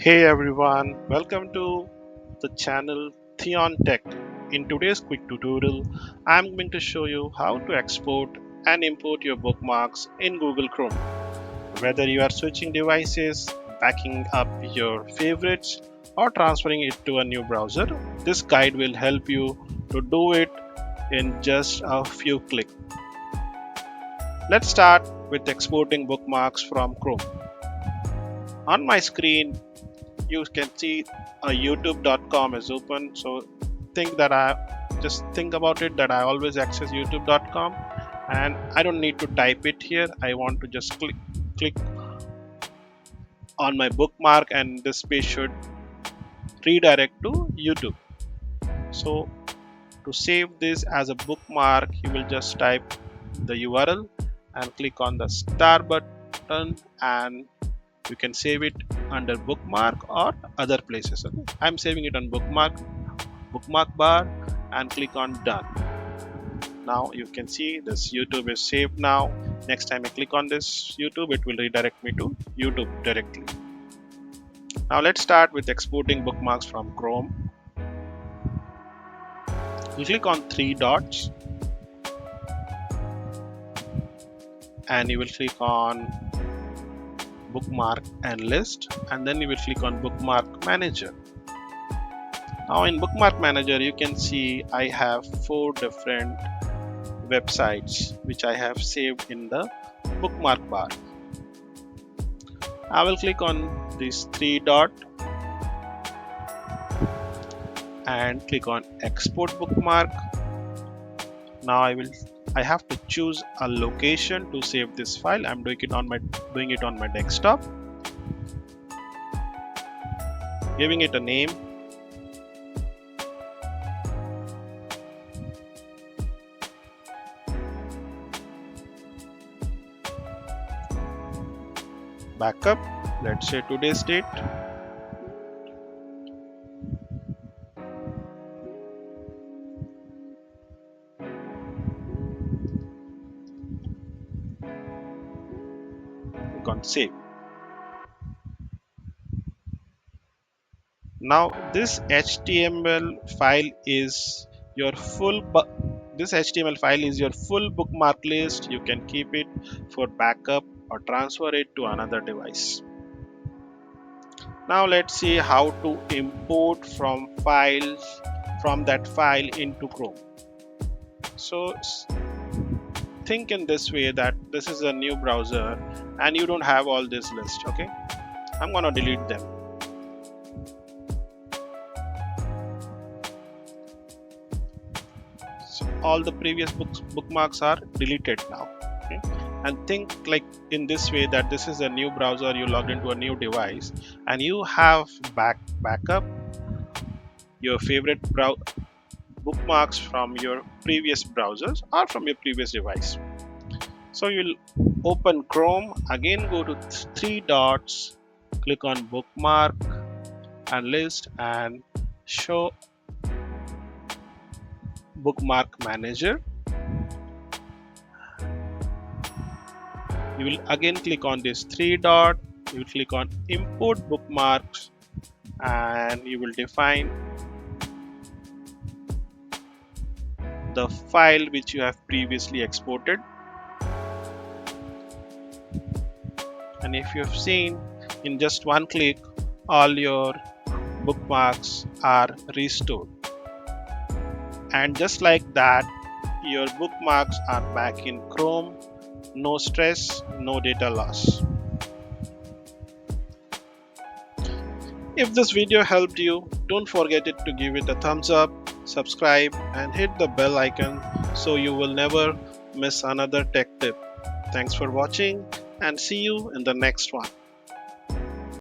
Hey everyone, welcome to the channel Theon Tech. In today's quick tutorial, I'm going to show you how to export and import your bookmarks in Google Chrome. Whether you are switching devices, backing up your favorites, or transferring it to a new browser, this guide will help you to do it in just a few clicks. Let's start with exporting bookmarks from Chrome. On my screen, you can see a youtube.com is open, so think about it that I always access youtube.com and I don't need to type it here. I want to just click on my bookmark and this page should redirect to YouTube. So to save this as a bookmark, you will just type the URL and click on the star button, and you can save it under bookmark or other places. Okay? I'm saving it on bookmark bar and click on done. Now you can see this YouTube is saved. Now next time I click on this YouTube, it will redirect me to YouTube directly. Now let's start with exporting bookmarks from Chrome. You click on three dots and you will click on bookmark and list, and then you will click on bookmark manager. Now in bookmark manager you can see I have 4 different websites which I have saved in the bookmark bar. I will click on this 3 dot and click on export bookmark. Now I have to choose a location to save this file. I'm doing it on my desktop, giving it a name, backup, let's say today's date, click on save. Now this HTML file is your full bookmark list. You can keep it for backup or transfer it to another device. Now let's see how to import from that file into Chrome. So think in this way that this is a new browser and you don't have all this list. Okay, I'm gonna delete them. So all the previous bookmarks are deleted now. Okay? And think like in this way that this is a new browser, you logged into a new device and you have backup your favorite bookmarks from your previous browsers or from your previous device. So you'll open Chrome, again go to 3 dots, click on bookmark and list and show bookmark manager. You will again click on this 3 dot, you will click on import bookmarks and you will define the file which you have previously exported. And if you have seen, in just one click all your bookmarks are restored, and just like that your bookmarks are back in Chrome. No stress, no data loss. If this video helped you, don't forget to give it a thumbs up, subscribe and hit the bell icon so you will never miss another tech tip. Thanks for watching and see you in the next one.